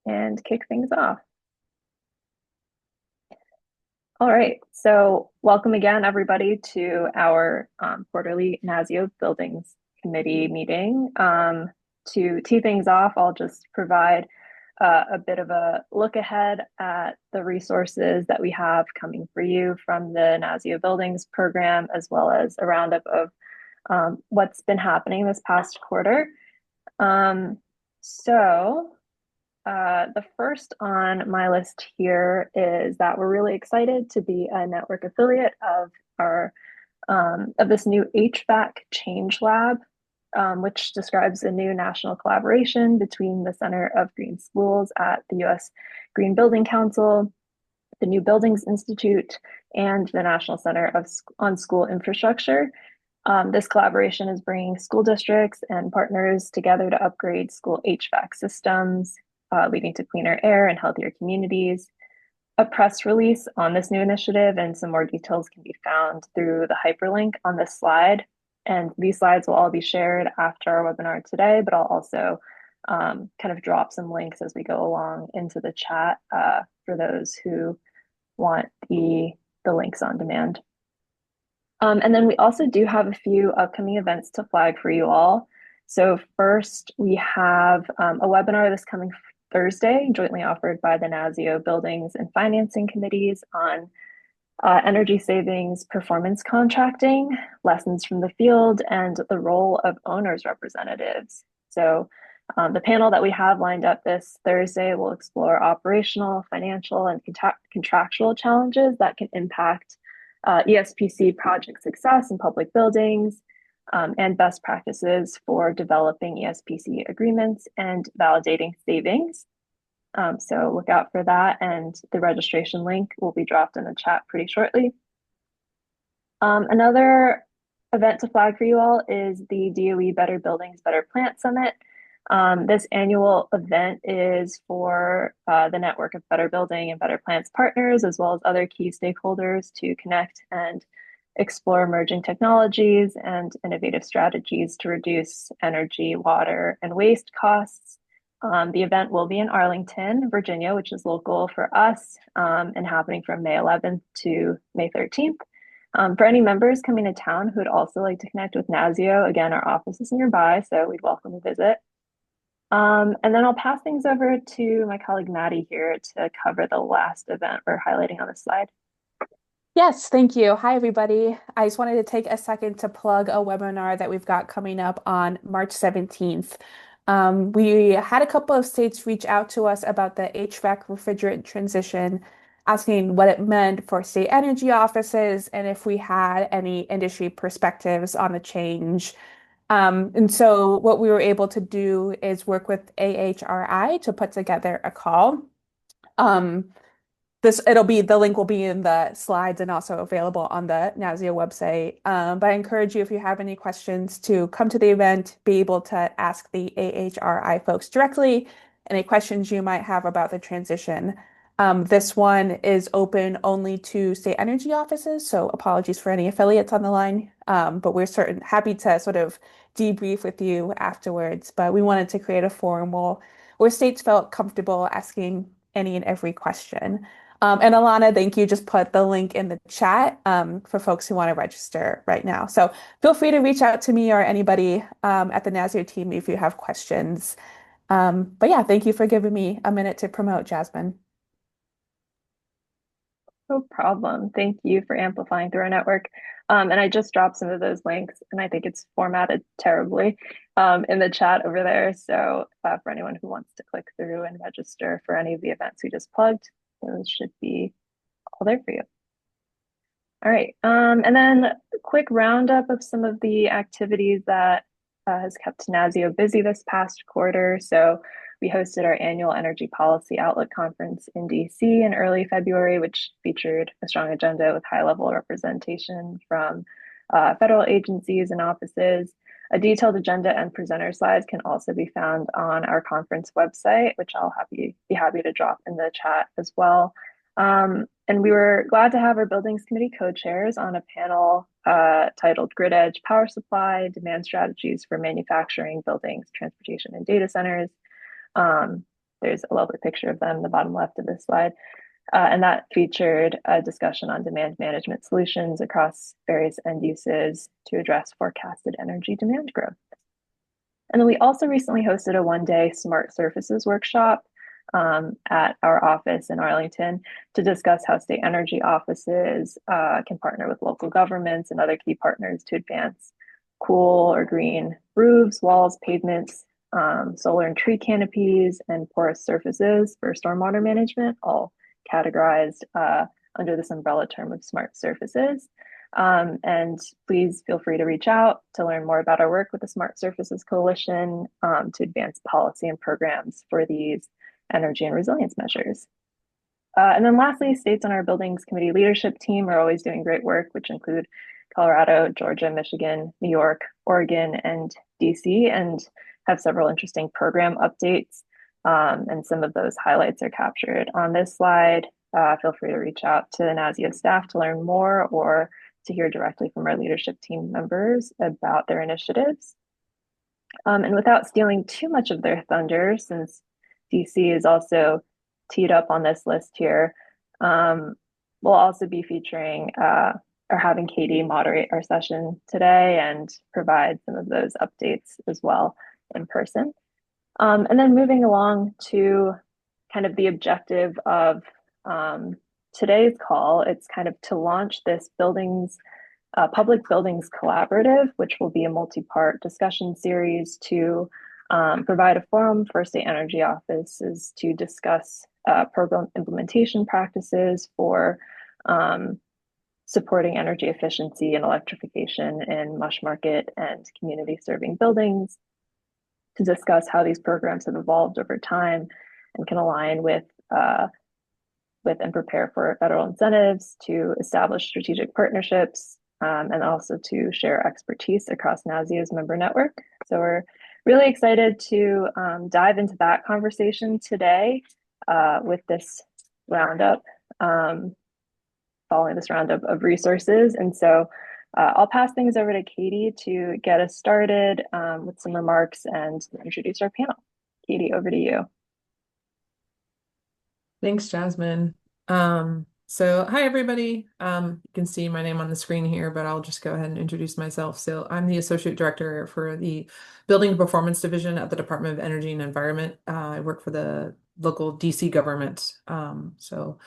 and kick things off. All right, so welcome again, everybody, to our quarterly NASEO Buildings Committee meeting. To tee things off, I'll just provide a bit of a look ahead at the resources that we have coming for you from the NASEO Buildings program, as well as a roundup of what's been happening this past quarter. The first on my list here is that we're really excited to be a network affiliate of our of this new HVAC Change Lab, which describes a new national collaboration between the Center of Green Schools at the U.S. Green Building Council, the New Buildings Institute, and the National Center on School Infrastructure. This collaboration is bringing school districts and partners together to upgrade school HVAC systems, leading to cleaner air and healthier communities. A press release on this new initiative and some more details can be found through the hyperlink on this slide. And these slides will all be shared after our webinar today, but I'll also kind of drop some links as we go along into the chat for those who want the links on demand. And then we also do have a few upcoming events to flag for you all. So first, we have a webinar this coming Thursday, jointly offered by the NASEO Buildings and Financing Committees on energy savings, performance contracting, lessons from the field, and the role of owners' representatives. So the panel that we have lined up this Thursday will explore operational, financial, and contractual challenges that can impact ESPC project success in public buildings, and best practices for developing ESPC agreements and validating savings. So look out for that, and the registration link will be dropped in the chat pretty shortly. Another event to flag for you all is the DOE Better Buildings, Better Plants Summit. This annual event is for the network of Better Building and Better Plants partners, as well as other key stakeholders to connect and explore emerging technologies and innovative strategies to reduce energy, water, and waste costs. The event will be in Arlington, Virginia, which is local for us, and happening from May 11th to May 13th. For any members coming to town who would also like to connect with NASEO, again, our office is nearby, so we'd welcome a visit. And then I'll pass things over to my colleague Maddie here to cover the last event we're highlighting on this slide. Yes, thank you. Hi, everybody. I just wanted to take a second to plug a webinar that we've got coming up on March 17th. We had a couple of states reach out to us about the HVAC refrigerant transition, asking what it meant for state energy offices and if we had any industry perspectives on the change. And so what we were able to do is work with AHRI to put together a call. The link will be in the slides and also available on the NASEO website. But I encourage you, if you have any questions, to come to the event, be able to ask the AHRI folks directly, any questions you might have about the transition. This one is open only to state energy offices, so apologies for any affiliates on the line. But we're happy to sort of debrief with you afterwards. But we wanted to create a forum where states felt comfortable asking any and every question. And Alana, thank you. Just put the link in the chat for folks who want to register right now. So feel free to reach out to me or anybody at the NASEO team if you have questions. But yeah, thank you for giving me a minute to promote, Jasmine. No problem. Thank you for amplifying through our network. And I just dropped some of those links, and I think it's formatted terribly in the chat over there. So for anyone who wants to click through and register for any of the events we just plugged, those should be all there for you. All right. And then a quick roundup of some of the activities that has kept NASEO busy this past quarter. So we hosted our annual Energy Policy Outlook Conference in DC in early February, which featured a strong agenda with high-level representation from federal agencies and offices. A detailed agenda and presenter slides can also be found on our conference website, which I'll be happy to drop in the chat as well. And we were glad to have our Buildings Committee co-chairs on a panel titled Grid Edge Power Supply, Demand Strategies for Manufacturing, Buildings, Transportation, and Data Centers. There's a lovely picture of them in the bottom left of this slide. And that featured a discussion on demand management solutions across various end uses to address forecasted energy demand growth. And then we also recently hosted a one-day smart surfaces workshop at our office in Arlington to discuss how state energy offices can partner with local governments and other key partners to advance cool or green roofs, walls, pavements, solar and tree canopies, and porous surfaces for stormwater management, all categorized under this umbrella term of smart surfaces. And please feel free to reach out to learn more about our work with the Smart Surfaces Coalition to advance policy and programs for these energy and resilience measures. And then lastly, states on our Buildings Committee leadership team are always doing great work, which include Colorado, Georgia, Michigan, New York, Oregon, and DC, and have several interesting program updates. And some of those highlights are captured on this slide. Feel free to reach out to NASEO staff to learn more or to hear directly from our leadership team members about their initiatives. And without stealing too much of their thunder, since DC is also teed up on this list here, we'll also be featuring or having Katie moderate our session today and provide some of those updates as well in person. And then moving along to kind of the objective of today's call, it's kind of to launch this public buildings collaborative, which will be a multi-part discussion series to provide a forum for state energy offices to discuss program implementation practices for supporting energy efficiency and electrification in mush market and community serving buildings, to discuss how these programs have evolved over time and can align with and prepare for federal incentives, to establish strategic partnerships, and also to share expertise across NASEO's member network. So we're really excited to dive into that conversation today with this roundup, following this roundup of resources. And so I'll pass things over to Katie to get us started with some remarks and introduce our panel. Katie, over to you. Thanks, Jasmine. So hi, everybody. You can see my name on the screen here, but I'll just go ahead and introduce myself. So I'm the Associate Director for the Building Performance Division at the Department of Energy and Environment. I work for the local DC government. So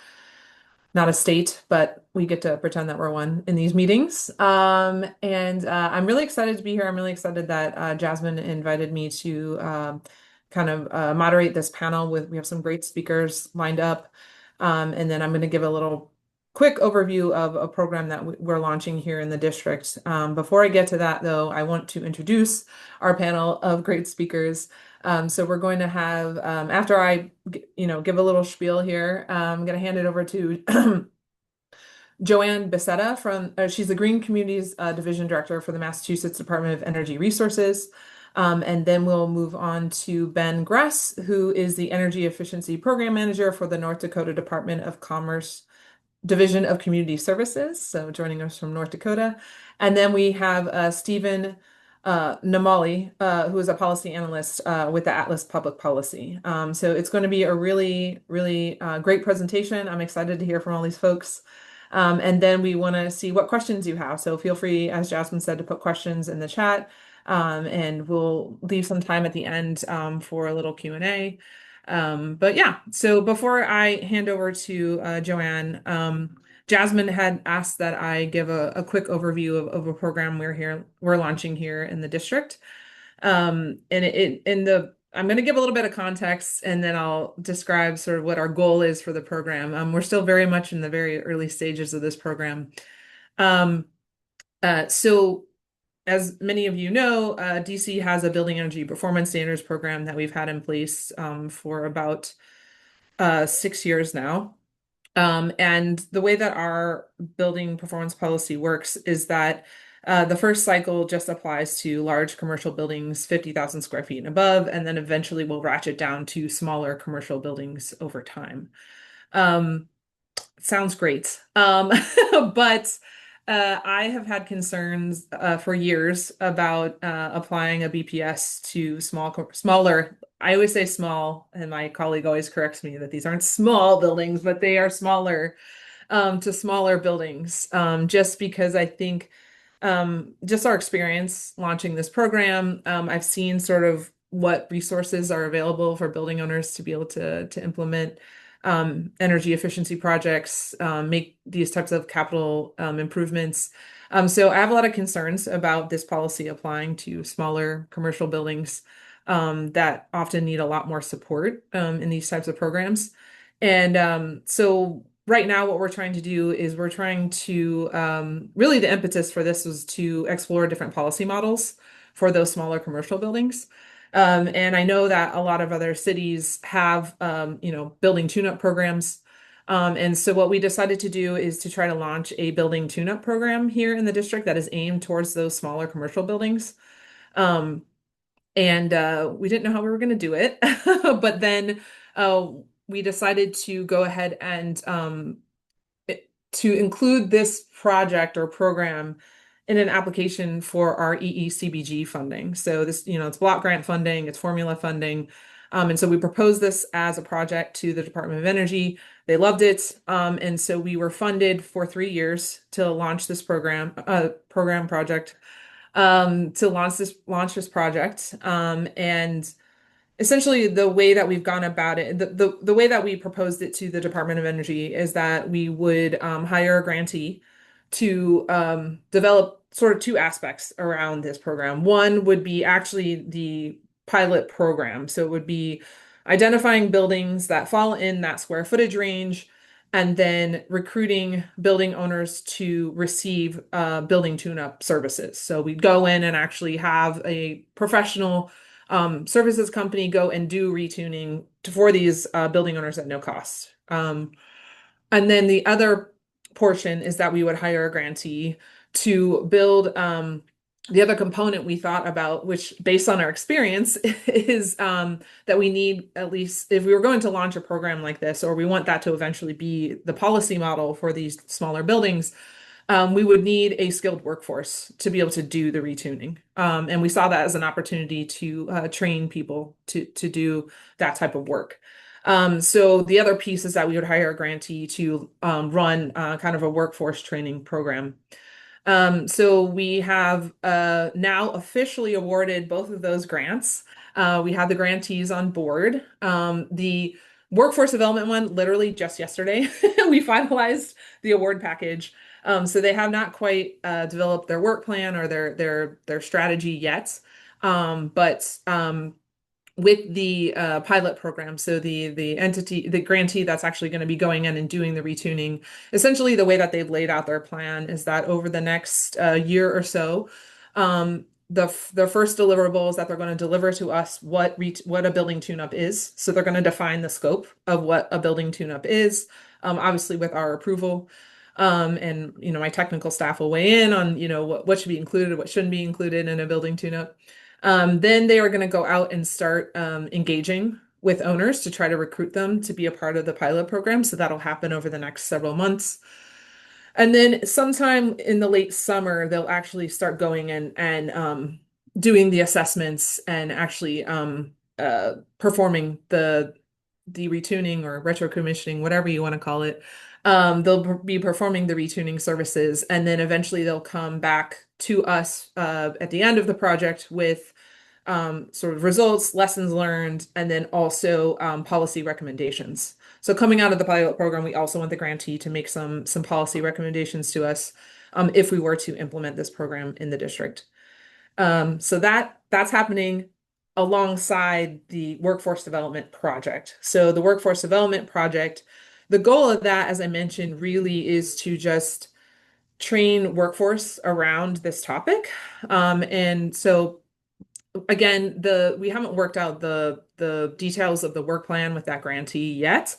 not a state, but we get to pretend that we're one in these meetings. I'm really excited to be here. I'm really excited that Jasmine invited me to kind of moderate this panel we have some great speakers lined up. And then I'm going to give a little quick overview of a program that we're launching here in the district. Before I get to that, though, I want to introduce our panel of great speakers. So we're going to have, after I, give a little spiel here, I'm going to hand it over to Joanne Becerra she's the Green Communities Division Director for the Massachusetts Department of Energy Resources. And then we'll move on to Ben Gress, who is the Energy Efficiency Program Manager for the North Dakota Department of Commerce Division of Community Services, so joining us from North Dakota. And then we have Stephen Namali, who is a policy analyst with the Atlas Public Policy. So it's going to be a really, really great presentation. I'm excited to hear from all these folks. And then we want to see what questions you have. So feel free, as Jasmine said, to put questions in the chat. And we'll leave some time at the end for a little Q&A. But yeah, so before I hand over to Joanne, Jasmine had asked that I give a quick overview of a program we're launching here in the district. I'm going to give a little bit of context and then I'll describe sort of what our goal is for the program. We're still very much in the very early stages of this program. So as many of you know, DC has a building energy performance standards program that we've had in place for about 6 years now. And the way that our building performance policy works is that the first cycle just applies to large commercial buildings, 50,000 square feet and above, and then eventually we'll ratchet down to smaller commercial buildings over time. Sounds great. But I have had concerns for years about applying a BPS to smaller, I always say small, and my colleague always corrects me that these aren't small buildings, but they are smaller to smaller buildings, just because I think just our experience launching this program, I've seen sort of what resources are available for building owners to be able to implement energy efficiency projects, make these types of capital improvements. So I have a lot of concerns about this policy applying to smaller commercial buildings that often need a lot more support in these types of programs. And so right now, what we're trying to do is we're trying to really the impetus for this was to explore different policy models for those smaller commercial buildings. And I know that a lot of other cities have, building tune-up programs. And so what we decided to do is to try to launch a building tune-up program here in the district that is aimed towards those smaller commercial buildings. Um, and we didn't know how we were going to do it, but then we decided to go ahead and to include this project or program in an application for our EECBG funding. So this, it's block grant funding, it's formula funding. And so we proposed this as a project to the Department of Energy. They loved it. And so we were funded for 3 years to launch this program project, to launch this project. And essentially the way that we've gone about it, the way that we proposed it to the Department of Energy is that we would hire a grantee to develop sort of two aspects around this program. One would be actually the pilot program. So it would be identifying buildings that fall in that square footage range and then recruiting building owners to receive building tune-up services. So we'd go in and actually have a professional services company go and do retuning for these building owners at no cost. And then the other portion is that we would hire a grantee to build the other component we thought about, which based on our experience is that we need, at least if we were going to launch a program like this, or we want that to eventually be the policy model for these smaller buildings, we would need a skilled workforce to be able to do the retuning. And we saw that as an opportunity to train people to do that type of work. So the other piece is that we would hire a grantee to run kind of a workforce training program. So we have now officially awarded both of those grants. We have the grantees on board. The workforce development one, literally just yesterday, we finalized the award package. So they have not quite developed their work plan or their strategy yet. But with the pilot program, so the grantee that's actually going to be going in and doing the retuning, essentially the way that they've laid out their plan is that over the next year or so, the first deliverables that they're going to deliver to us what a building tune-up is. So they're going to define the scope of what a building tune-up is, obviously with our approval. And my technical staff will weigh in on what should be included, what shouldn't be included in a building tune-up. Then they are going to go out and start engaging with owners to try to recruit them to be a part of the pilot program. So that'll happen over the next several months. And then sometime in the late summer, they'll actually start going and doing the assessments and actually performing the retuning or retro commissioning, whatever you want to call it. They'll be performing the retuning services, and then eventually they'll come back to us at the end of the project with sort of results, lessons learned, and then also policy recommendations. So coming out of the pilot program, we also want the grantee to make some policy recommendations to us if we were to implement this program in the district. So that's happening alongside the workforce development project. So the workforce development project, the goal of that, as I mentioned, really is to just train workforce around this topic. And so again, we haven't worked out the details of the work plan with that grantee yet.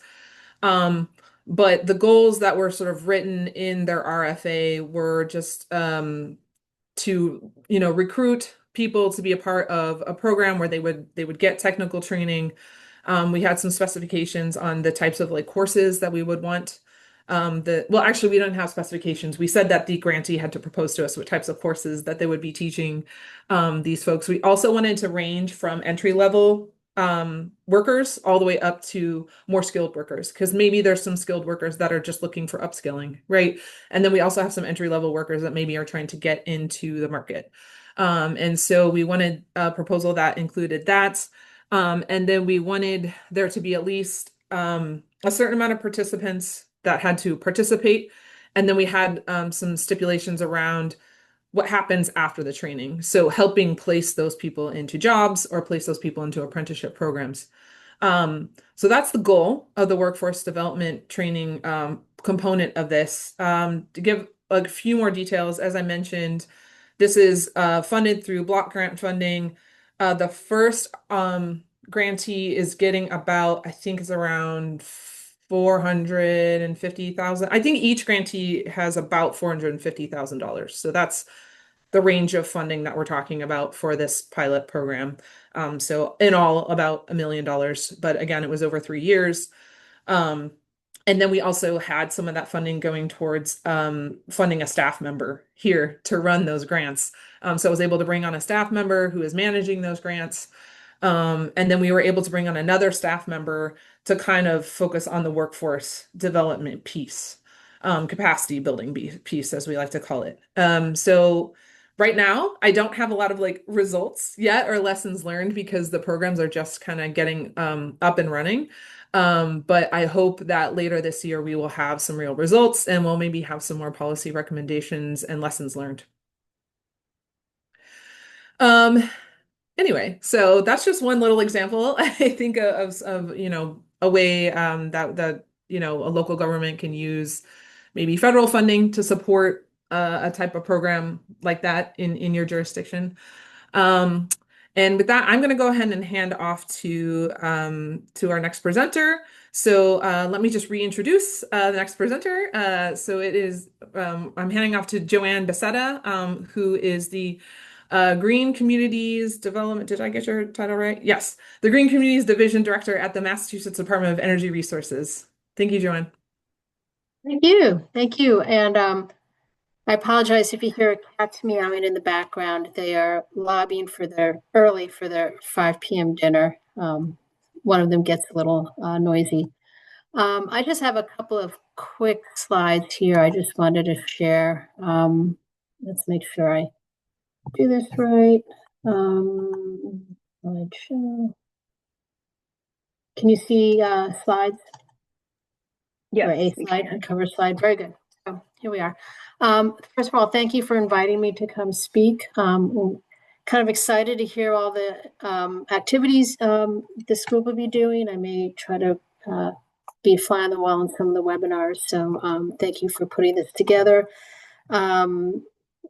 But the goals that were sort of written in their RFA were just to recruit people to be a part of a program where they would get technical training. We had some specifications on the types of courses that we would want. Actually, we don't have specifications. We said that the grantee had to propose to us what types of courses that they would be teaching these folks. We also wanted to range from entry level workers all the way up to more skilled workers, because maybe there's some skilled workers that are just looking for upskilling, right? And then we also have some entry level workers that maybe are trying to get into the market. And so we wanted a proposal that included that. And then we wanted there to be at least a certain amount of participants that had to participate. And then we had some stipulations around what happens after the training. So helping place those people into jobs or place those people into apprenticeship programs. So that's the goal of the workforce development training component of this. To give a few more details, as I mentioned, this is funded through block grant funding. The first grantee is getting about, I think it's around 450,000. I think each grantee has about $450,000. So that's the range of funding that we're talking about for this pilot program. So in all, about $1 million. But again, it was over 3 years. And then we also had some of that funding going towards funding a staff member here to run those grants. So I was able to bring on a staff member who is managing those grants. And then we were able to bring on another staff member to kind of focus on the workforce development piece, capacity building piece, as we like to call it. So right now, I don't have a lot of like results yet or lessons learned because the programs are just kind of getting up and running. But I hope that later this year we will have some real results and we'll maybe have some more policy recommendations and lessons learned. Anyway, so that's just one little example, I think, of a way that a local government can use maybe federal funding to support a type of program like that in your jurisdiction. Um, and with that, I'm going to go ahead and hand off to our next presenter. So let me just reintroduce the next presenter. So it is I'm handing off to Joanne Becerra, who is the Green Communities Development. Did I get your title right? Yes, the Green Communities Division Director at the Massachusetts Department of Energy Resources. Thank you, Joanne. Thank you. Thank you. And I apologize if you hear a cat meowing in the background. They are lobbying for their 5 p.m. dinner. One of them gets a little noisy. I just have a couple of quick slides here I just wanted to share. Let's make sure I do this right. Slideshow. Can you see slides? Yes, or a slide, a cover slide. Very good. So here we are. First of all, thank you for inviting me to come speak. I'm kind of excited to hear all the activities this group will be doing. I may try to be a fly on the wall in some of the webinars. So thank you for putting this together.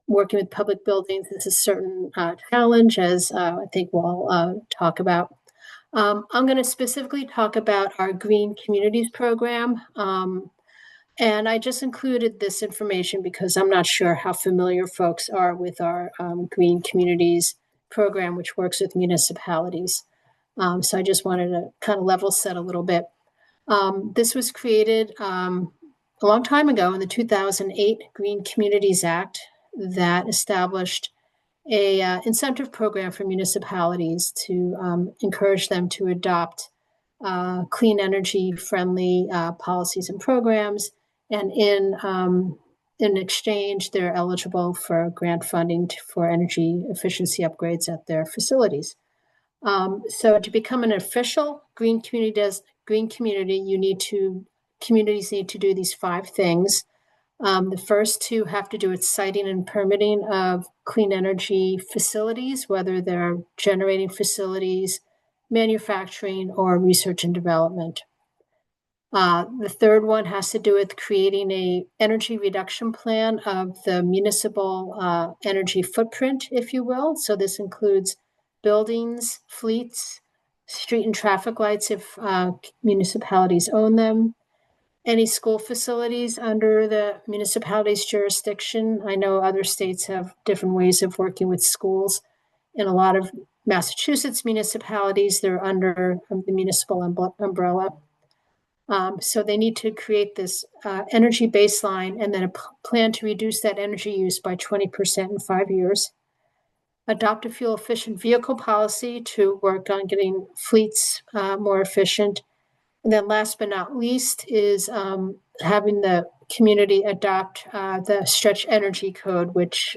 Working with public buildings is a certain challenge, as I think we'll talk about. I'm going to specifically talk about our Green Communities program. And I just included this information because I'm not sure how familiar folks are with our Green Communities program, which works with municipalities. So I just wanted to kind of level set a little bit. This was created a long time ago in the 2008 Green Communities Act that established a incentive program for municipalities to encourage them to adopt clean energy friendly policies and programs. And in exchange, they're eligible for grant funding for energy efficiency upgrades at their facilities. So to become an official green community, communities need to do these 5 things. The first 2 have to do with siting and permitting of clean energy facilities, whether they're generating facilities, manufacturing, or research and development. The third one has to do with creating a energy reduction plan of the municipal energy footprint, if you will. So this includes buildings, fleets, street and traffic lights if municipalities own them, any school facilities under the municipality's jurisdiction. I know other states have different ways of working with schools. In a lot of Massachusetts municipalities, they're under the municipal umbrella. So they need to create this energy baseline and then a plan to reduce that energy use by 20% in 5 years. adopt a fuel-efficient vehicle policy to work on getting fleets more efficient. And then last but not least is having the community adopt the stretch energy code, which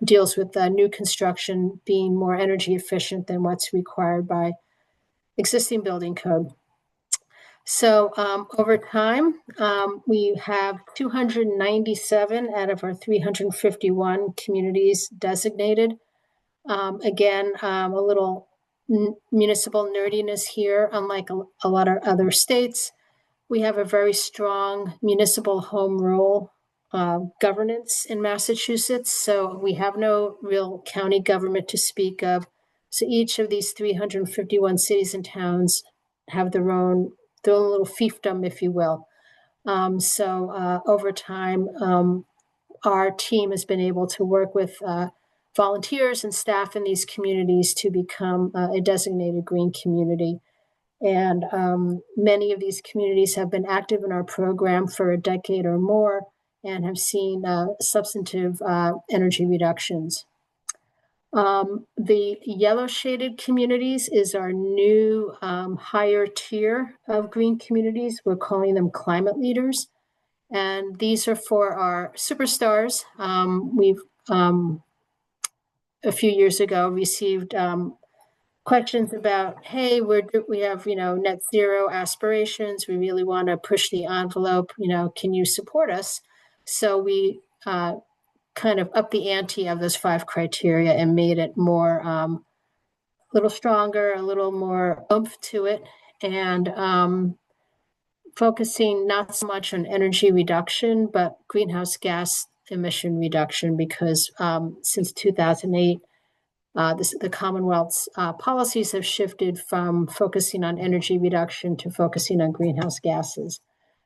deals with new construction being more energy efficient than what's required by existing building code. So over time, we have 297 out of our 351 communities designated. Again, a little municipal nerdiness here. Unlike a lot of other states, we have a very strong municipal home rule governance in Massachusetts. So we have no real county government to speak of. So each of these 351 cities and towns have their own little fiefdom, if you will. So over time, our team has been able to work with volunteers and staff in these communities to become a designated green community. And many of these communities have been active in our program for a decade or more and have seen substantive energy reductions. The yellow shaded communities is our new higher tier of green communities. We're calling them climate leaders. And these are for our superstars. We've a few years ago received questions about, hey, we have, net zero aspirations. We really want to push the envelope. Can you support us? So we kind of upped the ante of those 5 criteria and made it more, a little stronger, a little more oomph to it, and focusing not so much on energy reduction, but greenhouse gas emission reduction, because since 2008, the Commonwealth's policies have shifted from focusing on energy reduction to focusing on greenhouse gases.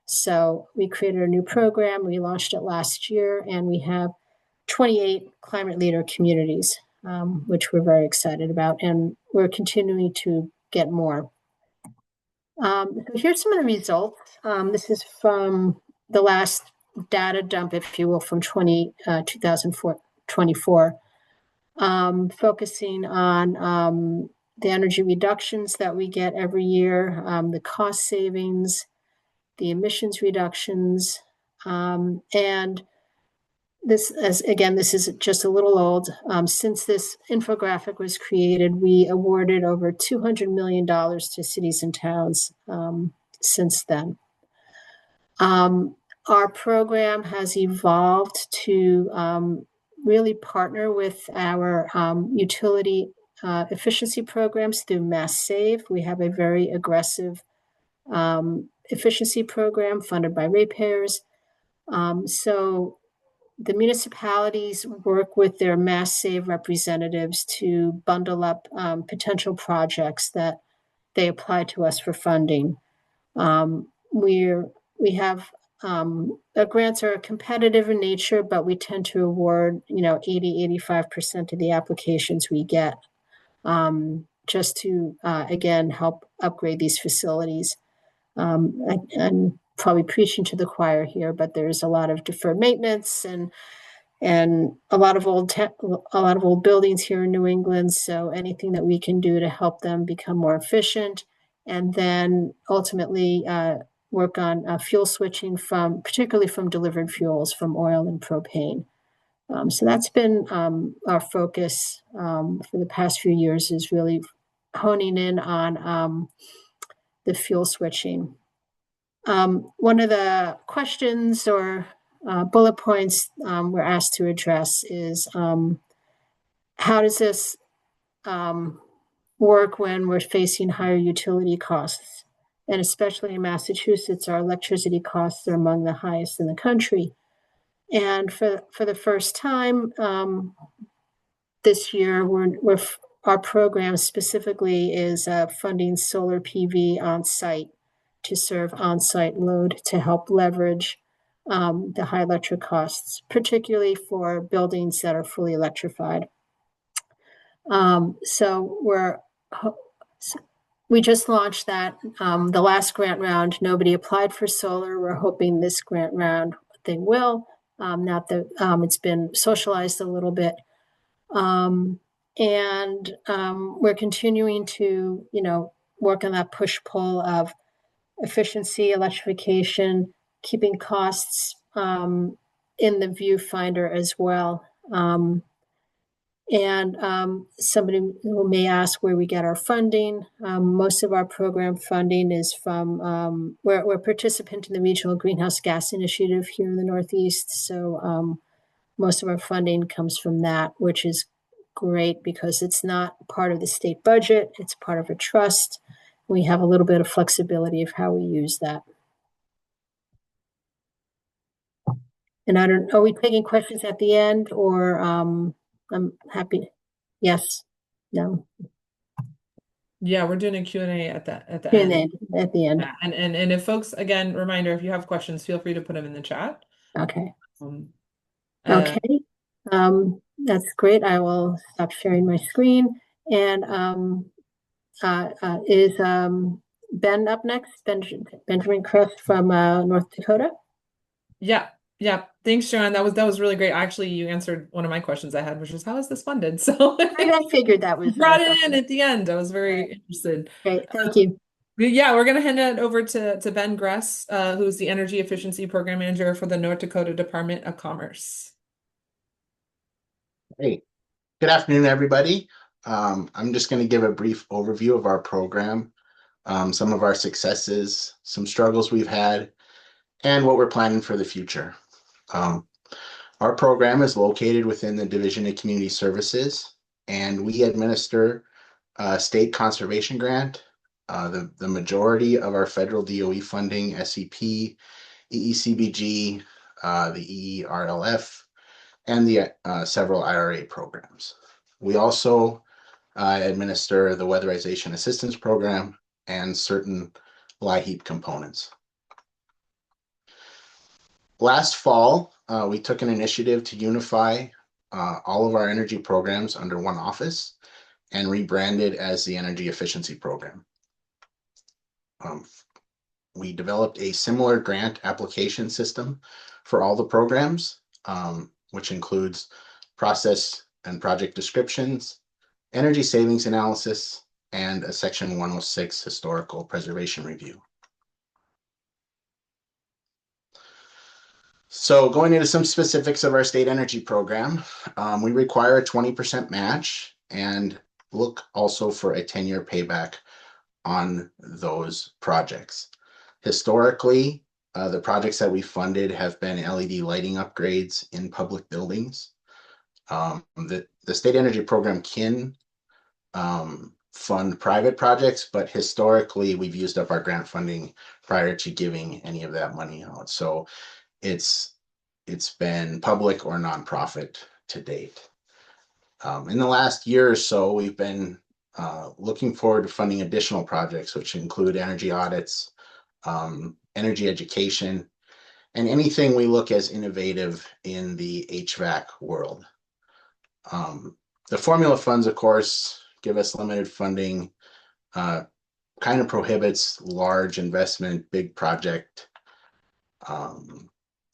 So we created a new program, we launched it last year, and we have 28 climate leader communities, which we're very excited about, and we're continuing to get more. Here's some of the results. This is from the last data dump, if you will, from 2024. Focusing on the energy reductions that we get every year, the cost savings, the emissions reductions, and this is just a little old. Since this infographic was created, we awarded over $200 million to cities and towns since then. Our program has evolved to really partner with our utility efficiency programs through NASEO. We have a very aggressive efficiency program funded by ratepayers. So the municipalities work with their NASEO representatives to bundle up potential projects that they apply to us for funding. We have our grants are competitive in nature, but we tend to award, 80-85% of the applications we get, just to, again, help upgrade these facilities. I'm probably preaching to the choir here, but there's a lot of deferred maintenance and a lot of old buildings here in New England. So anything that we can do to help them become more efficient, and then ultimately work on fuel switching particularly from delivered fuels, from oil and propane. So that's been our focus for the past few years, is really honing in on the fuel switching. One of the questions or bullet points we're asked to address is how does this work when we're facing higher utility costs? And especially in Massachusetts, our electricity costs are among the highest in the country. And for the first time this year, our program specifically is funding solar PV on site to serve on-site load to help leverage the high electric costs, particularly for buildings that are fully electrified. So we just launched that. The last grant round, nobody applied for solar. We're hoping this grant round they will. Now that it's been socialized a little bit. We're continuing to, work on that push-pull of efficiency, electrification, keeping costs in the viewfinder as well. Somebody may ask where we get our funding. Most of our program funding is from, we're a participant in the Regional Greenhouse Gas Initiative here in the Northeast. So most of our funding comes from that, which is great because it's not part of the state budget. It's part of a trust. We have a little bit of flexibility of how we use that. And are we taking questions at the end, or I'm happy? Yes, no. Yeah, we're doing a Q&A at the At end. At the end. Yeah, and if folks, again, reminder, if you have questions, feel free to put them in the chat. Okay. Okay. That's great. I will stop sharing my screen. And is Ben up next? Benjamin Crest from North Dakota? Yeah. Yeah. Thanks, John. That was really great. Actually, you answered one of my questions I had, which is how is this funded? So I figured that was brought it in at the end. I was very interested. Great. Thank you. Yeah, we're going to hand it over to Ben Gress, who's the Energy Efficiency Program Manager for the North Dakota Department of Commerce. Hey, good afternoon, everybody. I'm just going to give a brief overview of our program, some of our successes, some struggles we've had, and what we're planning for the future. Our program is located within the Division of Community Services, and we administer a state conservation grant. The majority of our federal DOE funding, SEP, EECBG, the EERLF, and the several IRA programs. We also administer the Weatherization Assistance Program and certain LIHEAP components. Last fall, we took an initiative to unify all of our energy programs under one office and rebranded as the Energy Efficiency Program. We developed a similar grant application system for all the programs, which includes process and project descriptions, energy savings analysis, and a Section 106 historical preservation review. So going into some specifics of our state energy program, we require a 20% match and look also for a 10-year payback on those projects. Historically, the projects that we funded have been LED lighting upgrades in public buildings. The state energy program can fund private projects, but historically we've used up our grant funding prior to giving any of that money out. So it's been public or nonprofit to date. In the last year or so, we've been looking forward to funding additional projects, which include energy audits, energy education, and anything we look as innovative in the HVAC world. The formula funds, of course, give us limited funding, kind of prohibits large investment, big project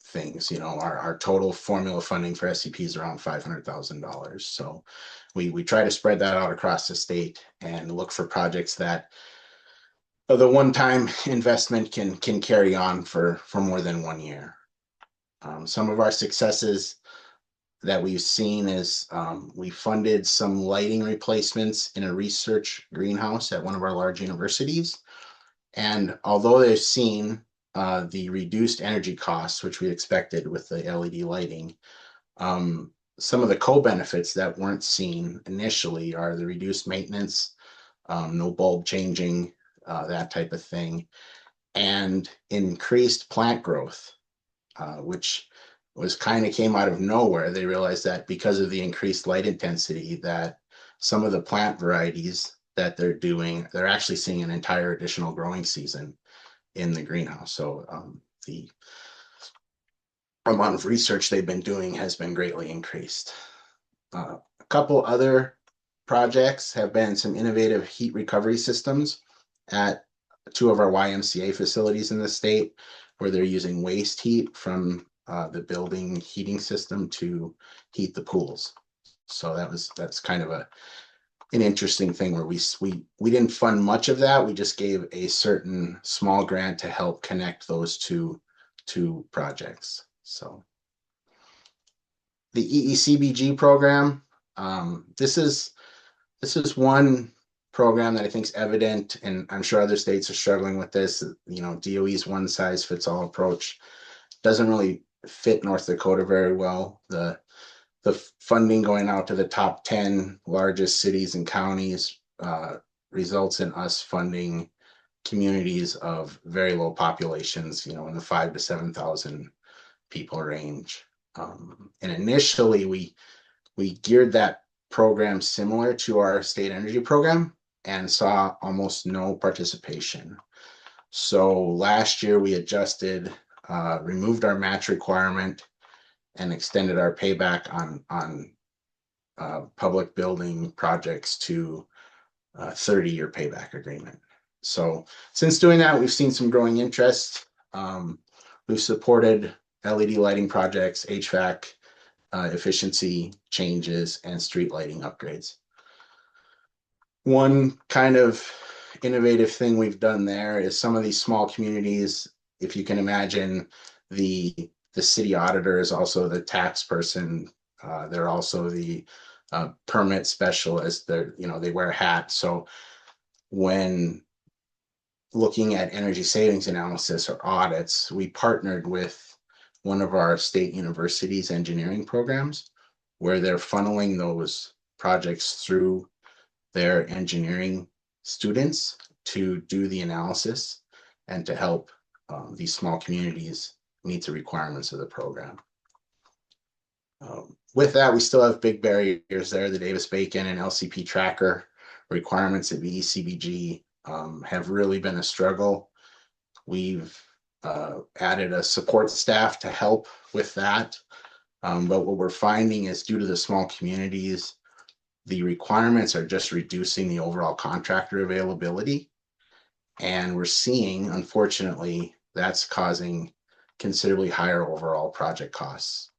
things. Our total formula funding for SCP is around $500,000. So we try to spread that out across the state and look for projects that the one-time investment can carry on for more than 1 year. Some of our successes that we've seen is we funded some lighting replacements in a research greenhouse at one of our large universities. And although they've seen the reduced energy costs, which we expected with the LED lighting, some of the co-benefits that weren't seen initially are the reduced maintenance, no bulb changing, that type of thing, and increased plant growth, which came out of nowhere. They realized that because of the increased light intensity, that some of the plant varieties that they're doing, they're actually seeing an entire additional growing season in the greenhouse. So the amount of research they've been doing has been greatly increased. A couple other projects have been some innovative heat recovery systems at 2 of our YMCA facilities in the state, where they're using waste heat from the building heating system to heat the pools. So that's kind of an interesting thing where we didn't fund much of that. We just gave a certain small grant to help connect those two projects. So the EECBG program, this is one program that I think is evident, and I'm sure other states are struggling with this. You know, DOE's one size fits all approach doesn't really fit North Dakota very well. The funding going out to the top 10 largest cities and counties results in us funding communities of very low populations, you know, in the 5,000 to 7,000 people range. And initially, we geared that program similar to our state energy program and saw almost no participation. So last year we adjusted, removed our match requirement, and extended our payback on public building projects to a 30-year payback agreement. So since doing that, we've seen some growing interest. We've supported LED lighting projects, HVAC efficiency changes, and street lighting upgrades. One kind of innovative thing we've done there is some of these small communities, if you can imagine, the city auditor is also the tax person. They're also the permit specialist. They wear a hat. So when looking at energy savings analysis or audits, we partnered with one of our state universities' engineering programs, where they're funneling those projects through their engineering students to do the analysis and to help these small communities meet the requirements of the program. With that, we still have big barriers there. The Davis-Bacon and LCP tracker requirements of ECBG have really been a struggle. We've added a support staff to help with that. But what we're finding is, due to the small communities, the requirements are just reducing the overall contractor availability. And we're seeing, unfortunately, that's causing considerably higher overall project costs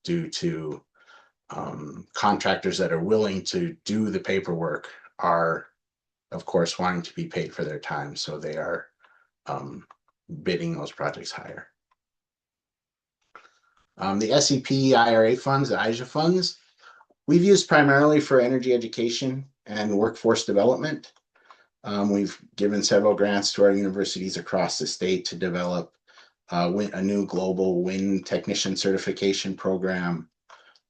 due to contractors that are willing to do the paperwork are, of course, wanting to be paid for their time. So they are bidding those projects higher. The SEP IRA funds, the IJA funds, we've used primarily for energy education and workforce development. We've given several grants to our universities across the state to develop a new global wind technician certification program,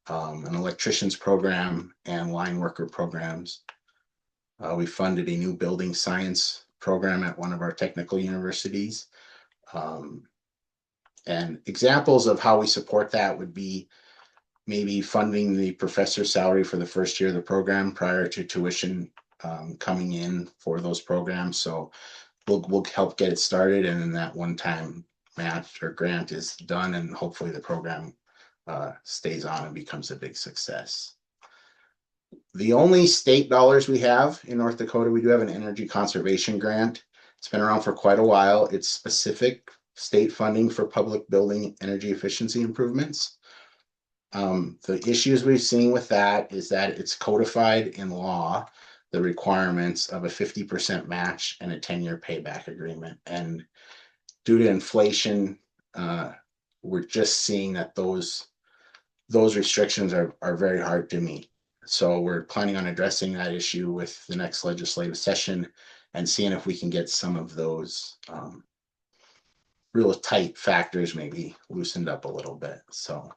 an electrician's program, and line worker programs. We funded a new building science program at one of our technical universities. And examples of how we support that would be maybe funding the professor's salary for the first year of the program prior to tuition coming in for those programs. So we'll help get it started, and then that one-time match or grant is done, and hopefully the program stays on and becomes a big success. The only state dollars we have in North Dakota, we do have an energy conservation grant. It's been around for quite a while. It's specific state funding for public building energy efficiency improvements. The issues we've seen with that is that it's codified in law, the requirements of a 50% match and a 10-year payback agreement. And due to inflation, we're just seeing that those restrictions are very hard to meet. So we're planning on addressing that issue with the next legislative session and seeing if we can get some of those real tight factors maybe loosened up a little bit. So,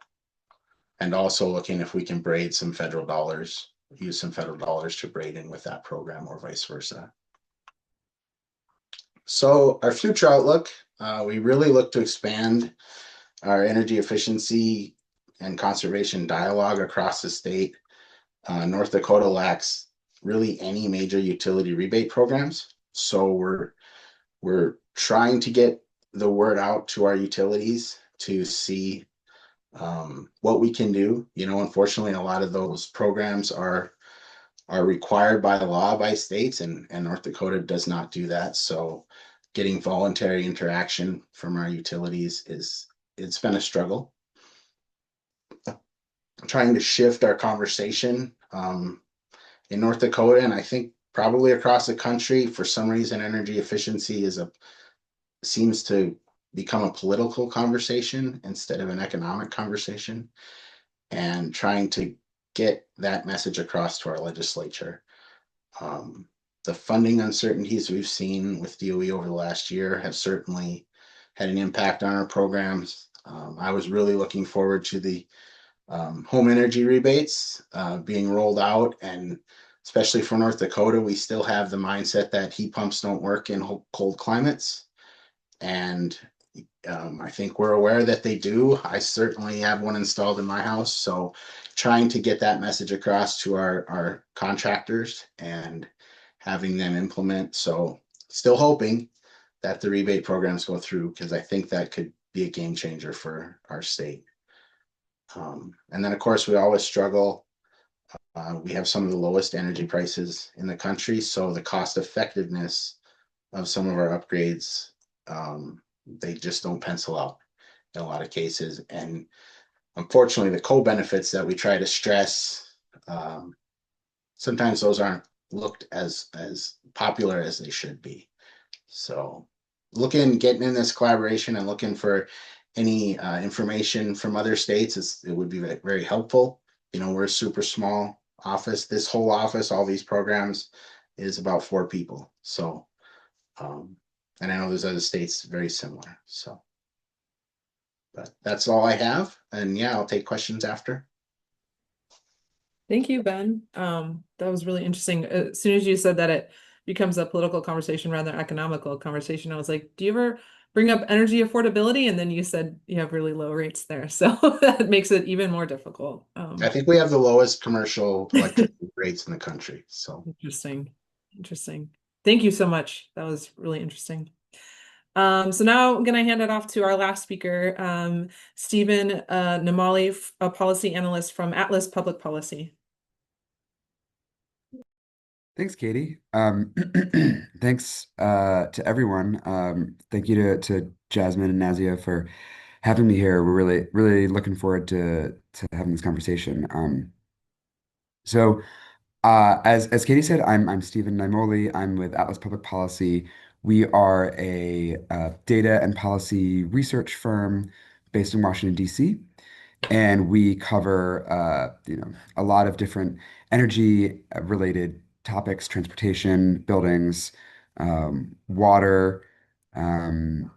and also looking if we can braid some federal dollars, use some federal dollars to braid in with that program, or vice versa. So our future outlook, we really look to expand our energy efficiency and conservation dialogue across the state. North Dakota lacks really any major utility rebate programs. So we're trying to get the word out to our utilities to see what we can do. You know, unfortunately, a lot of those programs are required by law by states, and North Dakota does not do that. So getting voluntary interaction from our utilities it's been a struggle. trying to shift our conversation in North Dakota, and I think probably across the country. For some reason, energy efficiency seems to become a political conversation instead of an economic conversation, and trying to get that message across to our legislature. The funding uncertainties we've seen with DOE over the last year have certainly had an impact on our programs. I was really looking forward to the home energy rebates being rolled out, and especially for North Dakota, we still have the mindset that heat pumps don't work in cold climates. And I think we're aware that they do. I certainly have one installed in my house. So trying to get that message across to our contractors and having them implement. So still hoping that the rebate programs go through, because I think that could be a game changer for our state. And then, of course, we always struggle. We have some of the lowest energy prices in the country. So the cost effectiveness of some of our upgrades, they just don't pencil out in a lot of cases. And unfortunately, the co-benefits that we try to stress, sometimes those aren't looked as popular as they should be. So getting in this collaboration and looking for any information from other states, it would be very, very helpful. We're a super small office. This whole office, all these programs, is about 4 people. So, and I know there's other states very similar. So, but that's all I have. And yeah, I'll take questions after. Thank you, Ben. That was really interesting. As soon as you said that it becomes a political conversation rather than economical conversation, I was like, do you ever bring up energy affordability? And then you said you have really low rates there. So that makes it even more difficult. I think we have the lowest commercial electricity rates in the country. So interesting. Interesting. Thank you so much. That was really interesting. So now I'm going to hand it off to our last speaker, Stephen Namali, a policy analyst from Atlas Public Policy. Thanks, Katie. Thanks to everyone. Thank you to Jasmine and Nazia for having me here. We're really looking forward to having this conversation. So as Katie said, I'm Stephen Naimoli. I'm with Atlas Public Policy. We are a data and policy research firm based in Washington, D.C., and we cover a lot of different energy related topics: transportation, buildings, water, um,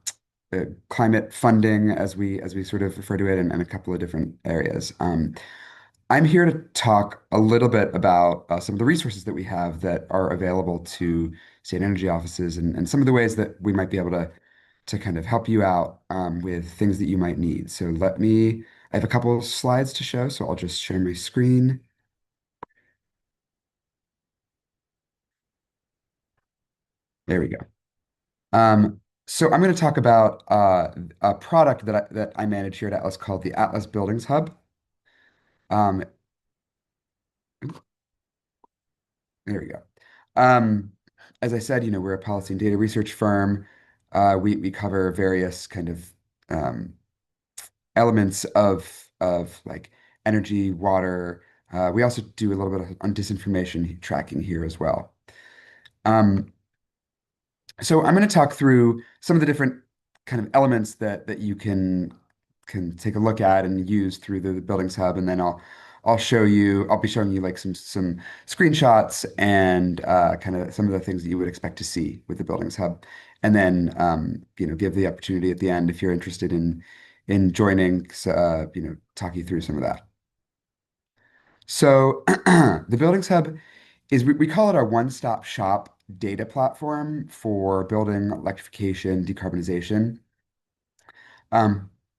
climate funding, as we sort of refer to it, and a couple of different areas. I'm here to talk a little bit about some of the resources that we have that are available to state energy offices, and some of the ways that we might be able to kind of help you out with things that you might need. So I have a couple of slides to show, so I'll just share my screen. There we go. So I'm going to talk about a product that I manage here at Atlas called the Atlas Buildings Hub. Um, there we go. As I said, we're a policy and data research firm. We cover various kind of elements of like energy, water. We also do a little bit on disinformation tracking here as well. So I'm going to talk through some of the different kind of elements that you can take a look at and use through the Buildings Hub, and then I'll be showing you like some screenshots and kind of some of the things that you would expect to see with the Buildings Hub, and then give the opportunity at the end if you're interested in joining, talk you through some of that. So the Buildings Hub is we call it our one-stop shop data platform for building electrification, decarbonization.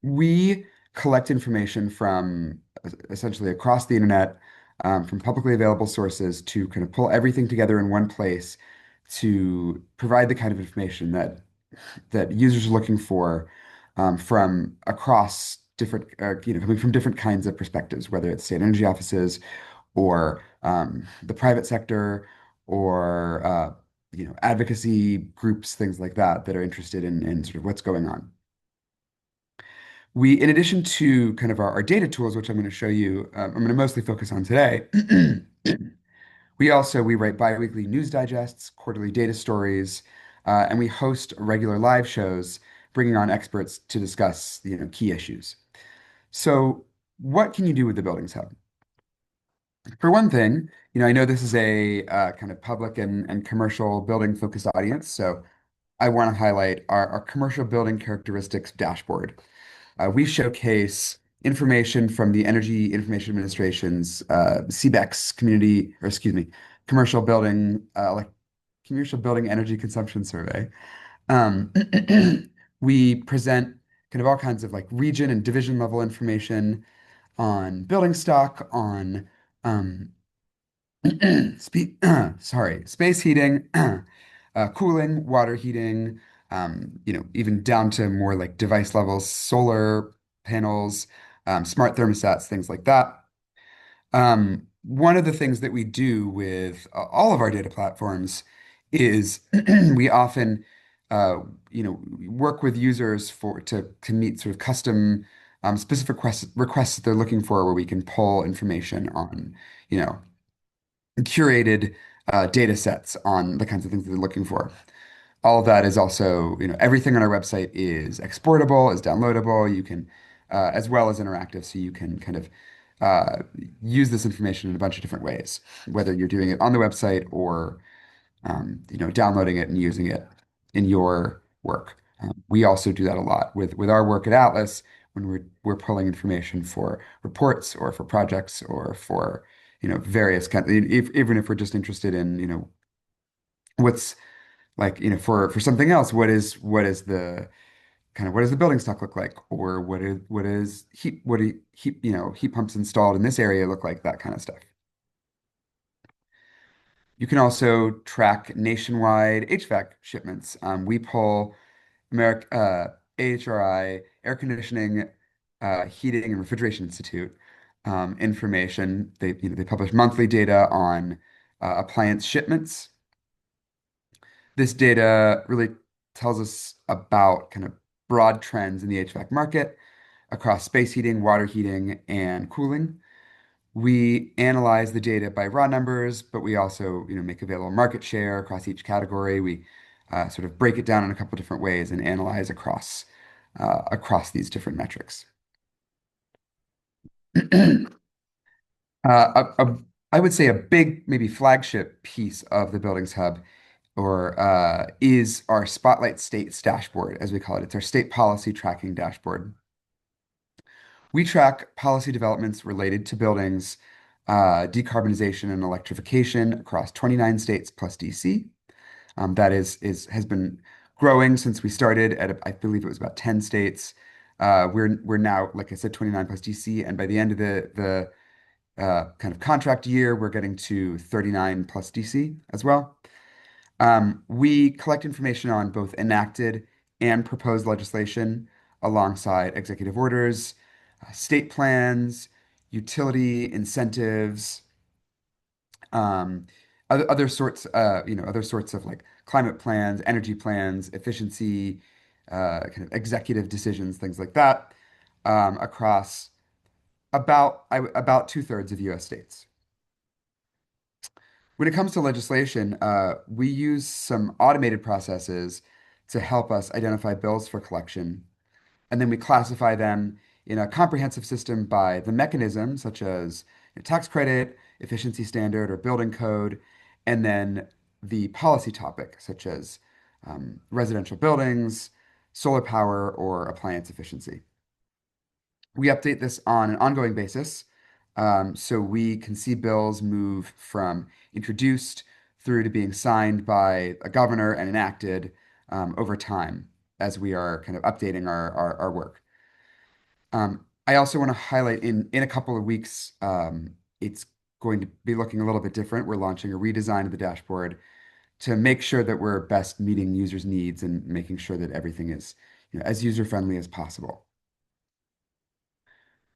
We collect information from essentially across the internet, from publicly available sources, to kind of pull everything together in one place to provide the kind of information that users are looking for, from across different, coming from different kinds of perspectives, whether it's state energy offices or the private sector, or advocacy groups, things like that are interested in sort of what's going on. In addition to kind of our data tools, which I'm going to show you, I'm going to mostly focus on today. We write biweekly news digests, quarterly data stories, and we host regular live shows, bringing on experts to discuss, key issues. So, what can you do with the Buildings Hub? For one thing, I know this is a kind of public and commercial building focused audience, so I want to highlight our commercial building characteristics dashboard. We showcase information from the Energy Information Administration's CBEX community, or excuse me, commercial building commercial building energy consumption survey. Um, we present kind of all kinds of like region and division level information on building stock, on um, space heating, cooling, water heating, even down to more like device levels, solar panels, smart thermostats, things like that. One of the things that we do with all of our data platforms is we often, uh, work with users to meet sort of custom specific requests that they're looking for, where we can pull information on, you know, curated data sets on the kinds of things that they're looking for. All of that is also, everything on our website is exportable, is downloadable. You can, as well as interactive, so you can kind of use this information in a bunch of different ways, whether you're doing it on the website or, downloading it and using it in your work. We also do that a lot with our work at Atlas when we're pulling information for reports or for projects or for, various kind even if we're just interested in, what's like, for something else, what does the building stock look like? Or what do heat pumps installed in this area look like, that kind of stuff. You can also track nationwide HVAC shipments. We pull AHRI, Air Conditioning, Heating and Refrigeration Institute information. They publish monthly data on appliance shipments. This data really tells us about kind of broad trends in the HVAC market across space heating, water heating, and cooling. We analyze the data by raw numbers, but we also, make available market share across each category. We sort of break it down in a couple different ways and analyze across these different metrics. Uh, a, a, I would say a big, maybe flagship piece of the Buildings Hub or is our Spotlight States dashboard, as we call it. It's our state policy tracking dashboard. We track policy developments related to buildings, decarbonization and electrification across 29 states plus DC. That has been growing since we started at, I believe it was about 10 states. We're now, like I said, 29 plus DC, and by the end of the kind of contract year, we're getting to 39 plus DC as well. We collect information on both enacted and proposed legislation alongside executive orders, state plans, utility incentives, um, other sorts of like climate plans, energy plans, efficiency, kind of executive decisions, things like that, across about 2/3 of U.S. states. When it comes to legislation, we use some automated processes to help us identify bills for collection, and then we classify them in a comprehensive system by the mechanism, such as tax credit, efficiency standard, or building code, and then the policy topic, such as residential buildings, solar power, or appliance efficiency. We update this on an ongoing basis, so we can see bills move from introduced through to being signed by a governor and enacted over time as we are kind of updating our work. I also want to highlight in a couple of weeks, it's going to be looking a little bit different. We're launching a redesign of the dashboard to make sure that we're best meeting users' needs and making sure that everything is, as user-friendly as possible.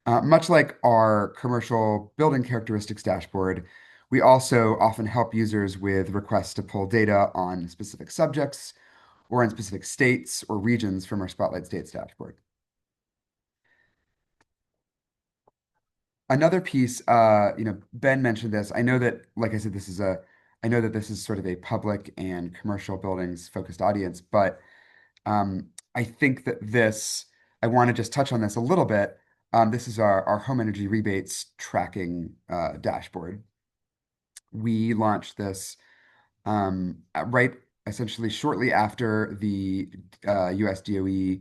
Much like our commercial building characteristics dashboard, we also often help users with requests to pull data on specific subjects or in specific states or regions from our Spotlight States dashboard. another piece, Ben mentioned this. I know that, like I said, I know that this is sort of a public and commercial buildings focused audience, but I think that I want to just touch on this a little bit. This is our home energy rebates tracking dashboard. We launched this right essentially shortly after the US DOE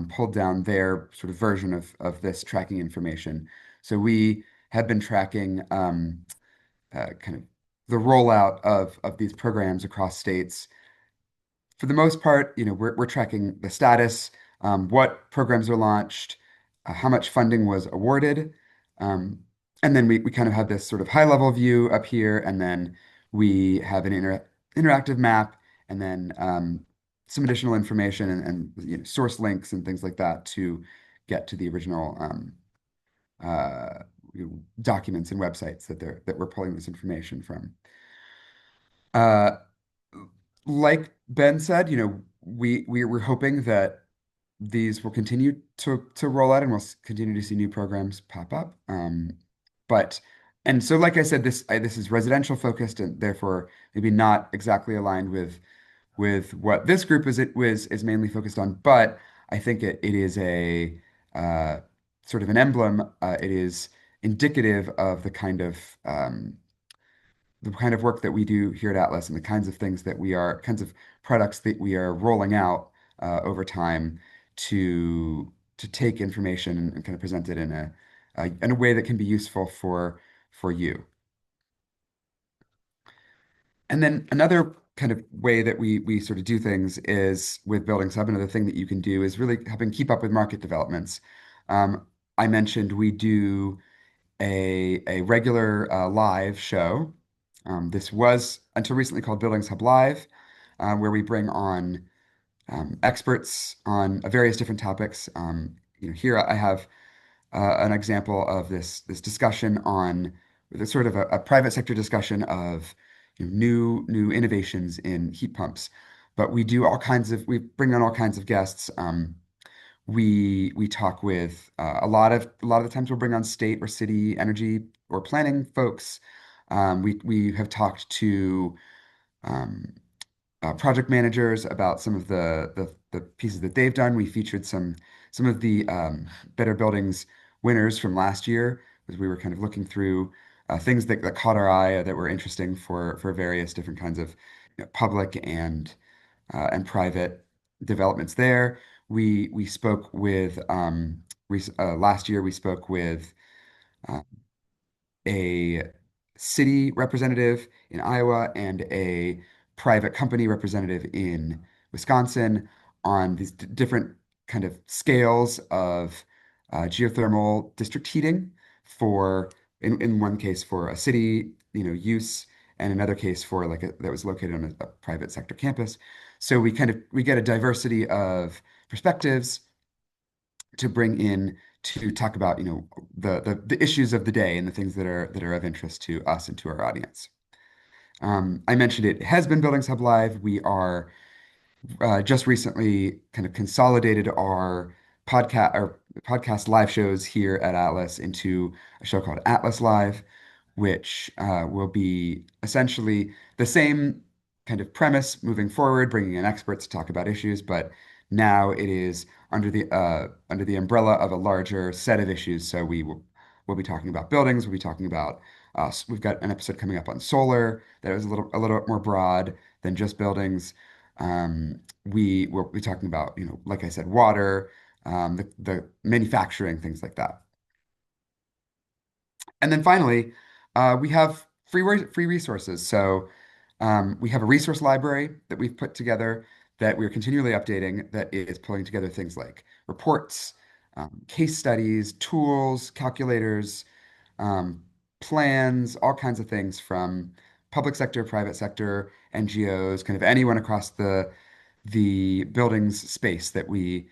pulled down their sort of version of this tracking information. So we have been tracking kind of the rollout of these programs across states. For the most part, we're tracking the status, what programs are launched, how much funding was awarded, um, and then we kind of have this sort of high level view up here, and then we have an interactive map, and then some additional information and source links and things like that to get to the original uh, documents and websites that we're pulling this information from. Uh, like Ben said, we're hoping that these will continue to roll out and we'll continue to see new programs pop up. But and so, like I said, this is residential focused and therefore maybe not exactly aligned with what this group is mainly focused on. But I think it is a sort of an emblem. It is indicative of the kind of work that we do here at Atlas and the kinds of products that we are rolling out over time to take information and kind of present it in a way that can be useful for you. And then another kind of way that we sort of do things is with Buildings Hub. Another thing that you can do is really helping keep up with market developments. I mentioned we do a regular live show. This was until recently called Buildings Hub Live, where we bring on experts on various different topics. Here I have an example of this discussion on the sort of a private sector discussion of new innovations in heat pumps. But we bring on all kinds of guests. We talk with a lot of the times we'll bring on state or city energy or planning folks. We have talked to um, project managers about some of the pieces that they've done. We featured some of the Better Buildings winners from last year as we were kind of looking through things that caught our eye that were interesting for various different kinds of public and private developments there. We spoke with last year we spoke with uh, a city representative in Iowa and a private company representative in Wisconsin on these different kind of scales of geothermal district heating for in one case for a city use and another case for that was located on a private sector campus. So we get a diversity of perspectives to bring in to talk about the issues of the day and the things that are of interest to us and to our audience. I mentioned it has been Buildings Hub Live. We are just recently kind of consolidated our podcast live shows here at Atlas into a show called Atlas Live, which will be essentially the same kind of premise moving forward, bringing in experts to talk about issues, but now it is under the umbrella of a larger set of issues. So we'll be talking about buildings. We'll be talking about we've got an episode coming up on solar that is a little more broad than just buildings. We will be talking about, like I said, water, the manufacturing, things like that. And then finally, we have free resources. So we have a resource library that we've put together that we're continually updating that is pulling together things like reports, case studies, tools, calculators, um, plans, all kinds of things from public sector, private sector, NGOs, kind of anyone across the buildings space that we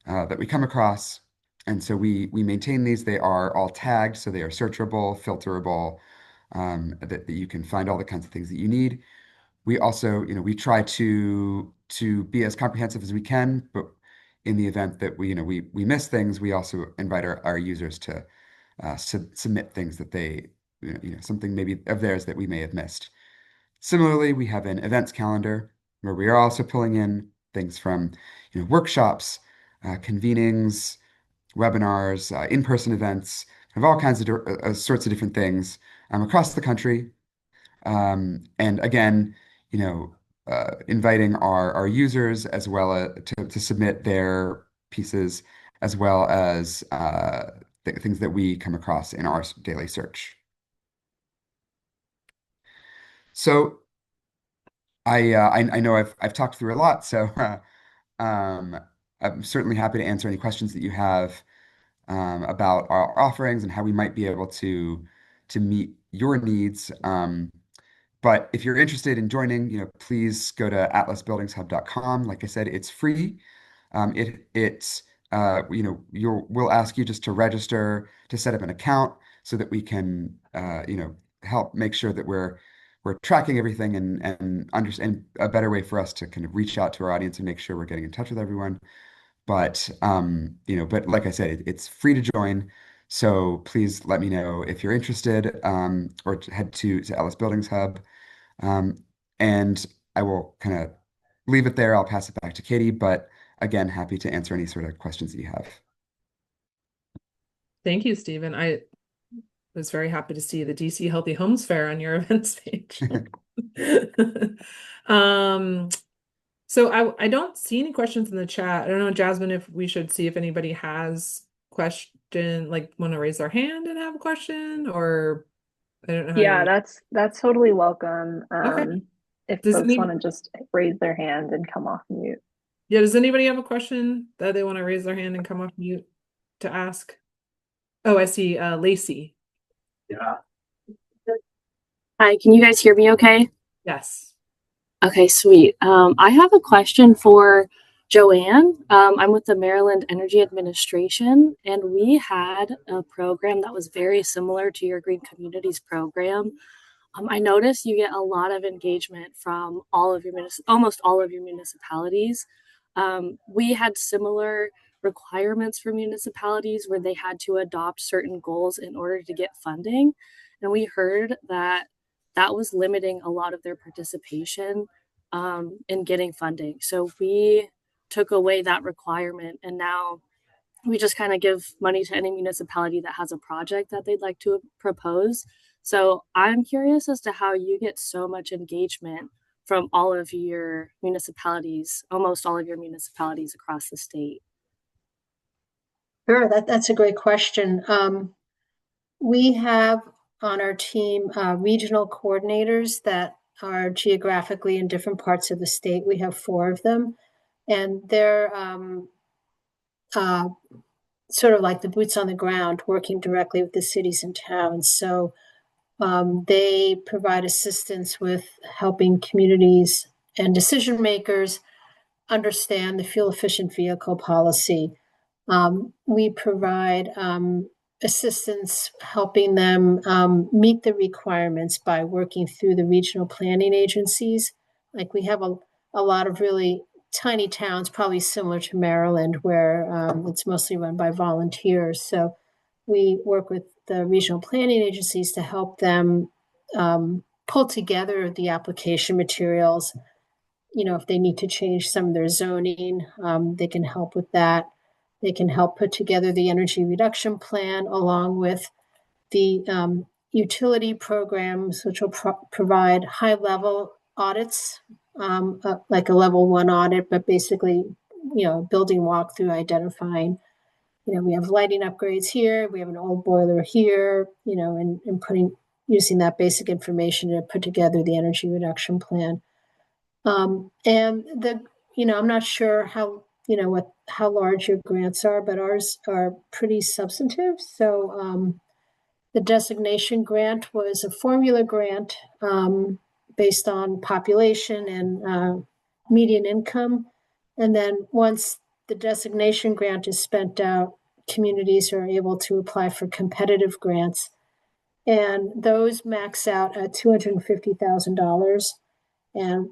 come across. And so we maintain these. They are all tagged, so they are searchable, filterable, that you can find all the kinds of things that you need. We also, we try to be as comprehensive as we can, but in the event that we miss things, we also invite our users submit things that they, something maybe of theirs that we may have missed. Similarly, we have an events calendar where we are also pulling in things from, workshops, convenings, webinars, in-person events, of all kinds of sorts of different things across the country. And again, inviting our users as well to submit their pieces as well as things that we come across in our daily search. So I know I've talked through a lot, so I'm certainly happy to answer any questions that you have about our offerings and how we might be able to meet your needs. But if you're interested in joining, please go to atlasbuildingshub.com. Like I said, it's free. We'll ask you just to register, to set up an account so that we can, help make sure that we're tracking everything and understand a better way for us to kind of reach out to our audience and make sure we're getting in touch with everyone. But but like I said, it's free to join. So please let me know if you're interested, or head to Atlas Buildings Hub. And I will kind of leave it there. I'll pass it back to Katie, but again, happy to answer any sort of questions that you have. Thank you, Stephen. I was very happy to see the DC Healthy Homes Fair on your events page. So I don't see any questions in the chat. I don't know, Jasmine, if we should see if anybody has question, like want to raise their hand and have a question, or I don't know how you Yeah, want that's totally welcome. Okay. If Does folks any want to just raise their hand and come off mute. Yeah, does anybody have a question that they want to raise their hand and come off mute to ask? Oh, I see, Lacey. Hi, can you guys hear me okay? Yes. Okay, sweet. I have a question for Joanne. I'm with the Maryland Energy Administration, and we had a program that was very similar to your Green Communities program. I noticed you get a lot of engagement from almost all of your municipalities. We had similar requirements for municipalities where they had to adopt certain goals in order to get funding. And we heard that that was limiting a lot of their participation in getting funding. So we took away that requirement, and now we just kind of give money to any municipality that has a project that they'd like to propose. So I'm curious as to how you get so much engagement from all of your municipalities, almost all of your municipalities across the state. Sure, that's a great question. We have on our team regional coordinators that are geographically in different parts of the state. We have 4 of them, and they're sort of like the boots on the ground, working directly with the cities and towns. So they provide assistance with helping communities and decision makers understand the fuel efficient vehicle policy. We provide assistance helping them meet the requirements by working through the regional planning agencies. Like we have a lot of really tiny towns, probably similar to Maryland, where it's mostly run by volunteers. So we work with the regional planning agencies to help them pull together the application materials. If they need to change some of their zoning, they can help with that. They can help put together the energy reduction plan along with the utility programs, which will provide high level audits, like a level 1 audit, but basically, building walkthrough identifying, we have lighting upgrades here, we have an old boiler here, and using that basic information to put together the energy reduction plan. And I'm not sure how large your grants are, but ours are pretty substantive. So the designation grant was a formula grant based on population and median income. And then once the designation grant is spent out, communities are able to apply for competitive grants. And those max out at $250,000. And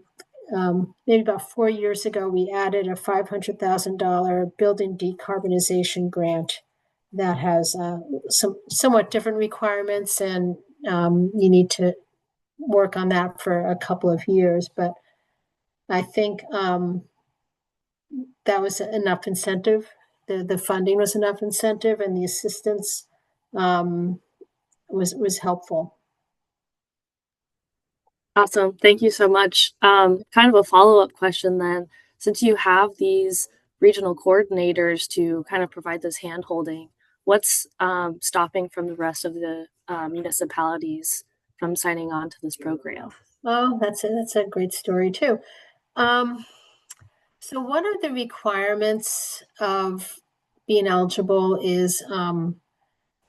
maybe about 4 years ago, we added a $500,000 building decarbonization grant that has some somewhat different requirements, and you need to work on that for a couple of years. But I think that was enough incentive. The funding was enough incentive, and the assistance was helpful. Awesome. Thank you so much. Kind of a follow-up question then, since you have these regional coordinators to kind of provide this hand-holding, what's stopping from the rest of the municipalities from signing on to this program? Oh, that's a great story too. So one of the requirements of being eligible is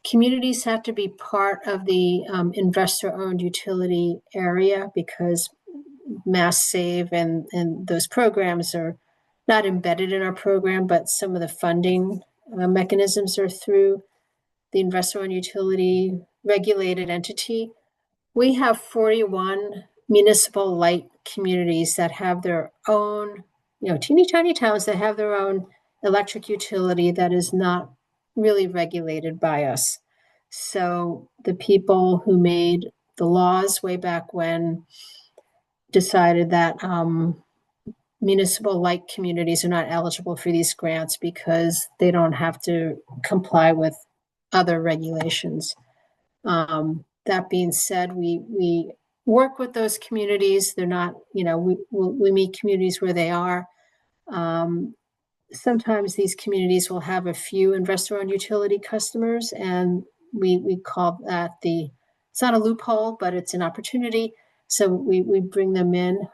communities have to be part of the investor-owned utility area, because Mass Save and those programs are not embedded in our program, but some of the funding mechanisms are through the investor-owned utility regulated entity. We have 41 municipal light communities that have their own, teeny tiny towns that have their own electric utility that is not really regulated by us. So the people who made the laws way back when decided that municipal light communities are not eligible for these grants because they don't have to comply with other regulations. That being said, we work with those communities. They're not, we meet communities where they are. Sometimes these communities will have a few investor-owned utility customers, and we call that it's not a loophole, but it's an opportunity. So we bring them in.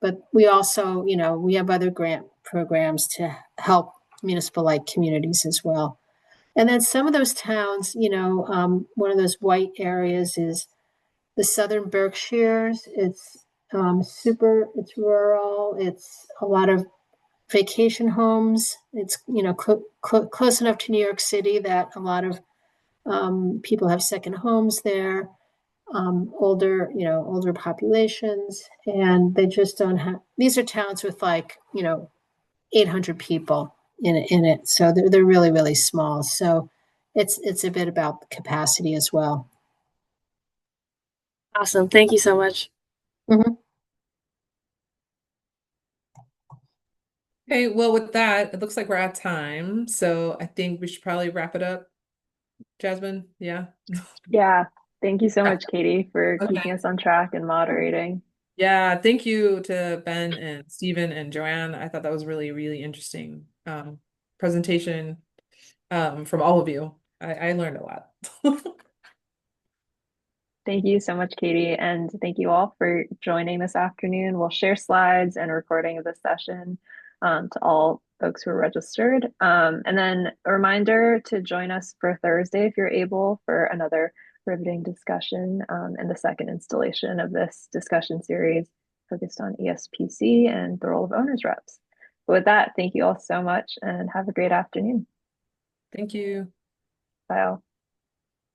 But we also, we have other grant programs to help municipal light communities as well. And then some of those towns, one of those white areas is the Southern Berkshires. It's it's rural. It's a lot of vacation homes. It's, close enough to New York City that a lot of people have second homes there. Older populations, and they just don't have. These are towns with 800 people in it, so they're really really small. So it's a bit about capacity as well. Awesome. Thank you so much. Mm-hmm. Okay, well, with that, it looks like we're at time. So I think we should probably wrap it up. Jasmine, yeah? Yeah. Thank you so much, Katie, for Okay. keeping us on track and moderating. Yeah, thank you to Ben and Stephen and Joanne. I thought that was really, really interesting presentation from all of you. I learned a lot. Thank you so much, Katie, and thank you all for joining this afternoon. We'll share slides and a recording of this session to all folks who are registered. And then a reminder to join us for Thursday, if you're able, for another riveting discussion and the second installation of this discussion series focused on ESPC and the role of owners reps. But with that, thank you all so much and have a great afternoon. Thank you. Bye all.